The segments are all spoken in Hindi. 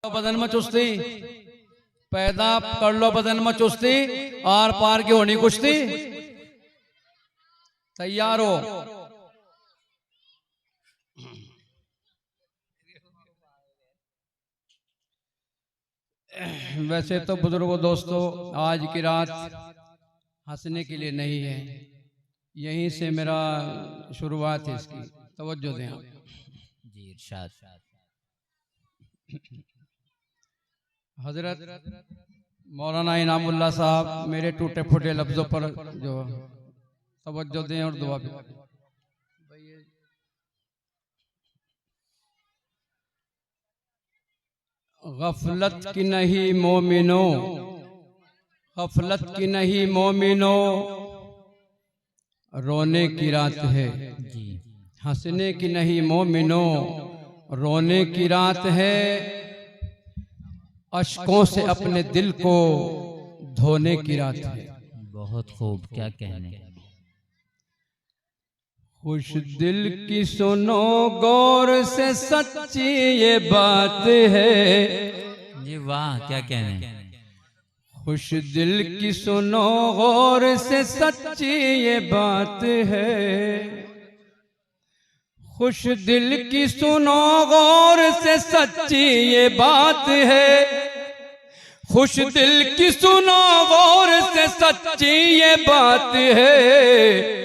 बदन में चुस्ती, पैदा कर लो बदन में चुस्ती, आर पार की होनी कुश्ती। तैयार हो? वैसे तो बुजुर्गों दोस्तों, आज की रात हंसने के लिए नहीं है, यहीं से मेरा शुरुआत है इसकी। तवज्जो दें आप जी। इरशाद। हजरत मौलाना इनामुल्लाह साहब मेरे टूटे फूटे लफ्जों पर जो तवज्जो दें और दुआ भी। गफलत की नहीं मोमिनो, गफलत की नहीं मोमिनो, रोने की रात है जी। हंसने की नहीं मोमिनो, रोने की रात है, अश्कों से अपने दिल को धोने की रात है। बहुत खूब, क्या कहने। खुश दिल की सुनो गौर से सच्ची ये बात है। जी वाह, क्या कहने। खुश दिल की सुनो गौर से सच्ची ये बात है। खुश दिल की सुनो गौर से सच्ची ये बात है। खुश दिल की सुनो गौर से सच्ची ये बात है।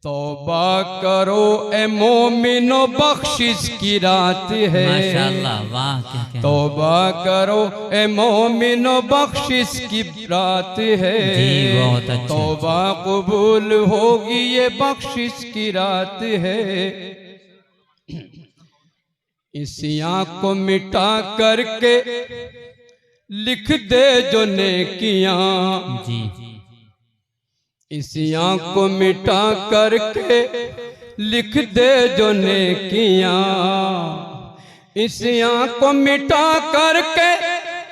तौबा करो ए मोमिनो बख्शिश की रात है। माशाअल्लाह, वाह क्या कहने। तौबा करो ए मोमिनो बख्शिश की रात है। जी बहुत अच्छा। तौबा कबूल होगी ये बख्शिश की रात है। इसी आँख को मिटा करके लिख दे जो नेकियां। जी। इसी आँख को मिटा करके लिख दे जो नेकियां। इसी आँख को मिटा करके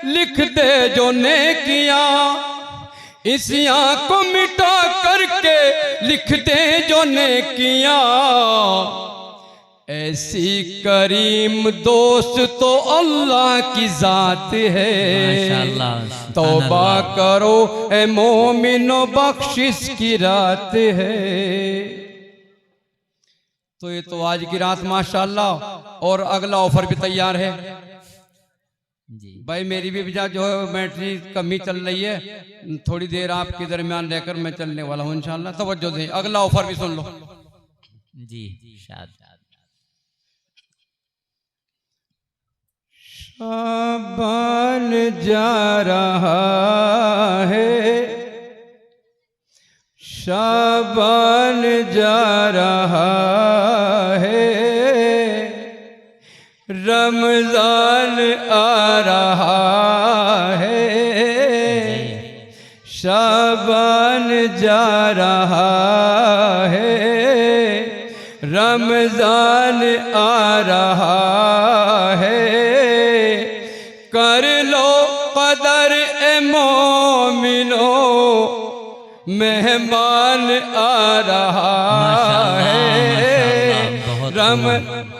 लिख दे जो नेकियां। इसी आँख को मिटा करके लिख दे जो नेकियां। ऐसी करीम दोस्त तो अल्लाह की जात है। माशाअल्लाह। तौबा करो ए मोमिनो बख्शिश की रात है। तो ये तो आज की रात माशाअल्लाह, और अगला ऑफर भी तैयार है जी। भाई। मेरी भी वजह जो है बैटरी कमी चल रही है, थोड़ी देर आपके दरमियान रहकर मैं चलने वाला हूँ इंशाअल्लाह। तवज्जो दें, अगला ऑफर भी सुन लो जी। शाद। शाबान जा रहा है, शाबान जा रहा है, रमजान आ रहा है। शाबान जा रहा है, रमजान आ रहा है। कर लो कदर ए मोमिनो, मेहमान आ रहा है। रम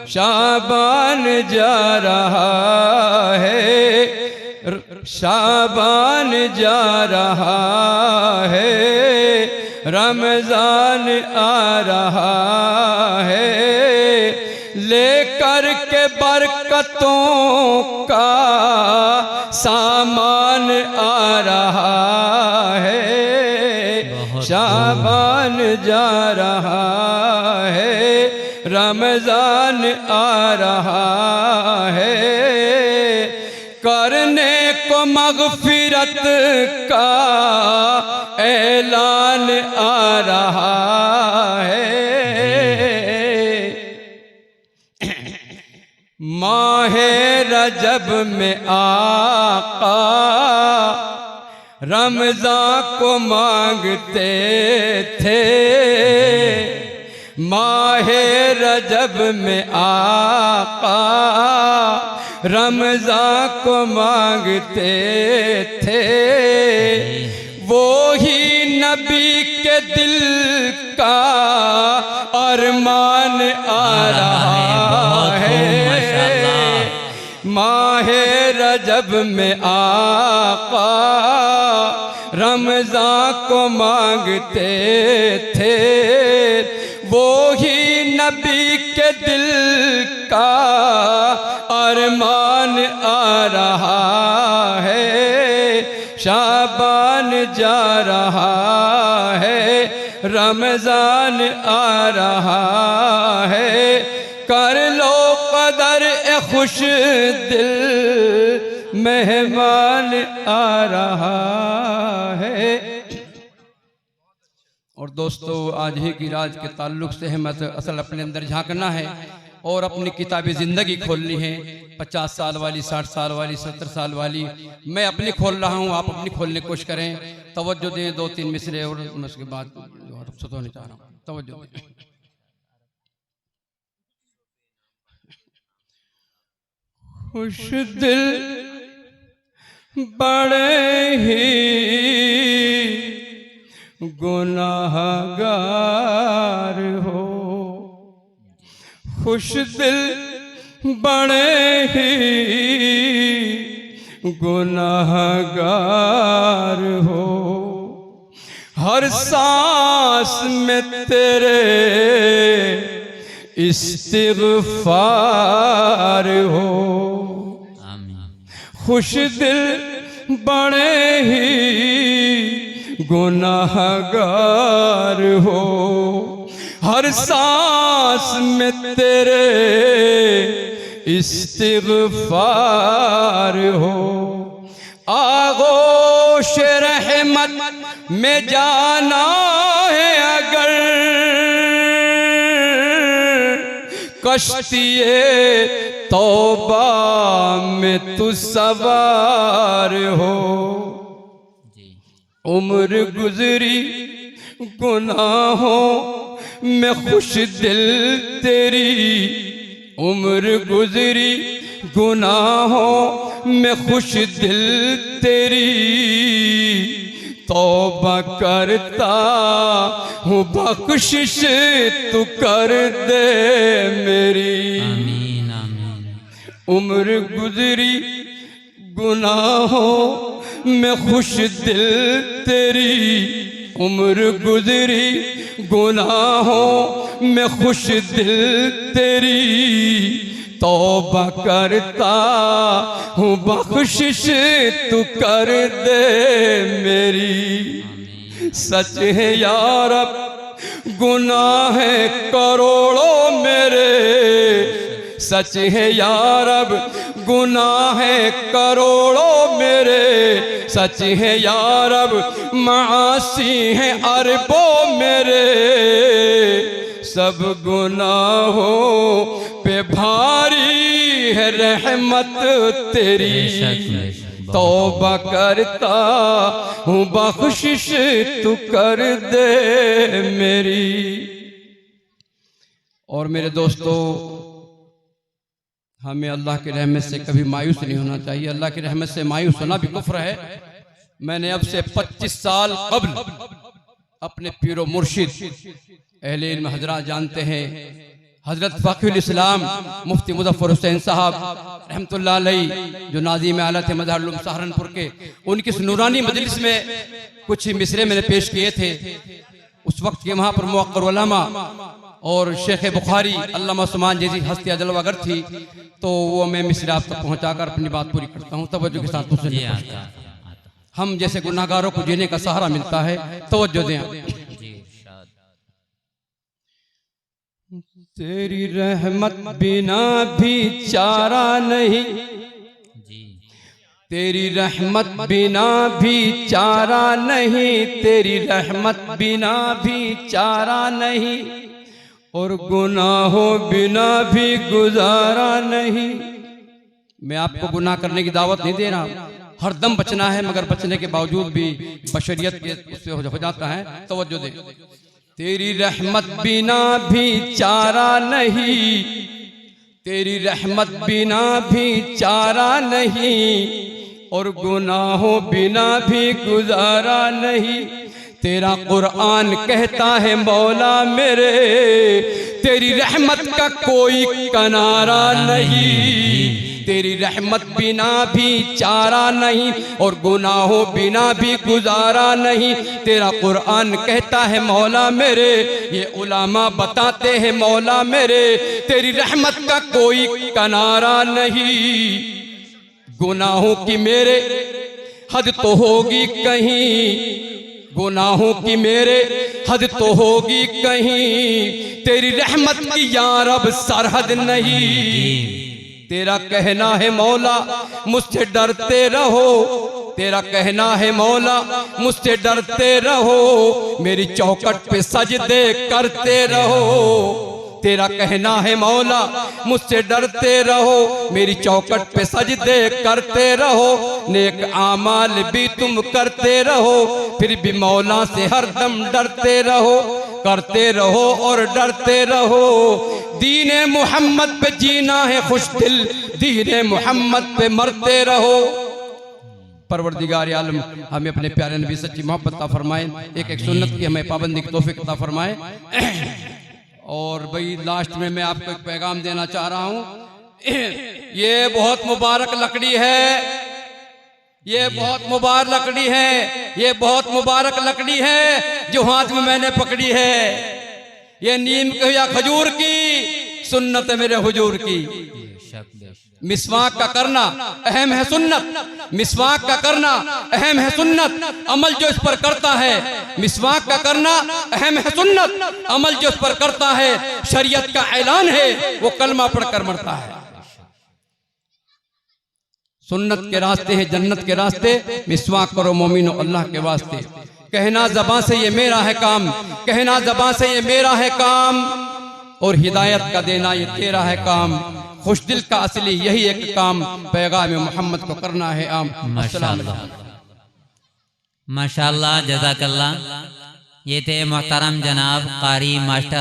शाबान जा रहा है, शाबान जा रहा है, रमजान आ रहा है। लेकर के बरकतों का सामान आ रहा है। शाबान जा रहा है, रमजान आ रहा है। करने को मगफिरत का ऐलान आ रहा है। माहे रजब में आका रमजान को मांगते थे। माहे रजब में आका रमजान को मांगते थे। वो ही नबी के दिल का अरमान आ रहा है। माहे रजब में आका रमज़ान को मांगते थे, वो ही नबी के दिल का अरमान आ रहा है, शाबान जा रहा है, रमज़ान आ रहा है, कर लो कदर ए खुश दिल, मेहमान आ रहा है। और दोस्तों, आज ही की रात के ताल्लुक से हमें असल अपने अंदर झांकना है और अपनी किताबें ज़िंदगी खोलनी है। 50 साल वाली, 60 साल वाली, 70 साल वाली, मैं अपनी खोल रहा हूँ, आप अपनी खोलने की कोशिश करें। तवज्जो दें, 2-3 मिसरे और मैं उसके बाद नहीं चाह रहा हूँ, तवज्जो दें। खुश दिल बड़े ही गुनाहगार हो, खुश दिल बड़े ही गुनाहगार हो, हर सांस में तेरे इस्तिग़फ़ार हो। खुश दिल बड़े ही गुनाहगार हो, हर सांस में तेरे इस्तिग़फ़ार हो। आगोश रहमत में जाना है अगर, कश्तिए तौबा में तू सवार हो। उम्र गुजरी गुनाहों में खुश दिल तेरी, उम्र गुजरी गुनाहों में खुश दिल तेरी, तौबा करता हूँ बख्शिश तू कर दे मेरी। आमीन आमीन। उम्र गुजरी गुनाहों में खुश दिल तेरी, उम्र गुजरी गुनाहों में खुश दिल तेरी, तौबा करता हूँ बख्शिश तू कर दे मेरी। सच है यार अब गुनाह है करोड़ों मेरे, सच है यार अब गुनाह है करोड़ों मेरे, सच है यार अब मासी है अरबों मेरे, सब गुनाहों पे भारी है रहमत तेरी, तौबा करता हूँ बख्शिश तू कर दे मेरी। और मेरे दोस्तों, हमें अल्लाह की रहमत से कभी मायूस नहीं होना चाहिए। अल्लाह की रहमत से मायूस होना भी कुफ्र है। मैंने अब से 25 साल कब्ल अपने पीरो मुर्शिद अहले इल्म हजरात जानते हैं, हजरत फ़क़ीहुल इस्लाम मुफ्ती मुज़फ़्फ़र हुसैन साहब रहमतुल्लाह अलैह, जो नाज़िम आला थे मज़हरुल उलूम सहारनपुर के, उनकी इस नूरानी मजलिस में कुछ मिसरे मैंने पेश किए थे। उस वक्त के वहाँ पर मुअक्कर उलमा और शेख बुखारी अल्लामा उस्मान जैसी हस्तियाँ जलवागर थी, तो वो मैं मिसरे आप तक पहुँचाकर अपनी बात पूरी करता हूँ। तवज्जो के साथ हम जैसे गुनाहगारों को जीने का सहारा मिलता है, तवज्जो दें। तेरी रहमत बिना भी चारा नहीं, तेरी रहमत बिना भी चारा नहीं, तेरी रहमत बिना भी चारा नहीं, और गुनाहों बिना भी गुजारा नहीं। मैं आपको गुनाह करने की दावत नहीं दे रहा, हर दम बचना है, मगर बचने के बावजूद भी बशरियत के उससे हो जाता है। तवज्जो दे। तेरी रहमत बिना भी चारा नहीं, तेरी रहमत बिना भी चारा नहीं, और गुनाहों बिना भी गुजारा नहीं। तेरा कुरान कहता है मौला मेरे, तेरी रहमत का कोई किनारा नहीं, तेरी रहमत बिना भी चारा नहीं और गुनाहों बिना भी गुजारा नहीं। तेरा कुरान कहता है मौला मेरे, ये उलामा बताते हैं मौला मेरे, तेरी रहमत का कोई किनारा नहीं। गुनाहों की मेरे हद तो होगी कहीं, गुनाहों की मेरे हद तो होगी कहीं, तेरी रहमत की या रब सरहद नहीं। तेरा कहना है मौला मुझसे डरते रहो, तेरा कहना है मौला मुझसे डरते रहो, मेरी चौखट पे सजदे करते रहो। तेरा कहना है मौला मुझसे डरते रहो, मेरी चौखट पे सजदे करते रहो, नेक आमाल भी तुम करते रहो, फिर भी मौला से हरदम डरते रहो, करते रहो और डरते रहो। दीने मोहम्मद पे जीना है खुश दिल, दीने मोहम्मद पे मरते रहो। परवरदिगार आलम हमें अपने प्यारे नबी सच्ची मोहब्बत अता फरमाए, एक सुन्नत की हमें पाबंदी की तौफीक अता फरमाए। और भाई लास्ट में मैं आपको एक पैगाम देना चाह रहा हूं। ये बहुत मुबारक लकड़ी है, ये बहुत मुबारक लकड़ी है, ये बहुत मुबारक लकड़ी है जो हाथ में मैंने पकड़ी है। ये नीम की या खजूर की सुन्नत है मेरे हुजूर की। मिसवाक का करना अहम है सुन्नत, मिसवाक का करना अहम है सुन्नत, अमल जो इस पर करता है। मिसवाक का करना अहम है सुन्नत, अमल जो इस पर करता है शरीयत का ऐलान है, वो कलमा पढ़कर मरता है। सुन्नत के रास्ते हैं जन्नत के रास्ते, मिसवाक करो मोमिनो अल्लाह के वास्ते। कहना ज़बान से ये मेरा है काम, कहना ज़बान से ये मेरा है काम, और हिदायत का देना ये तेरा है काम। खुश दिल का असली यही एक काम पैगाम मोहम्मद को करना है आम। माशाअल्लाह माशाअल्लाह, जज़ाकल्लाह। ये थे मोहतरम जनाब कारी मास्टर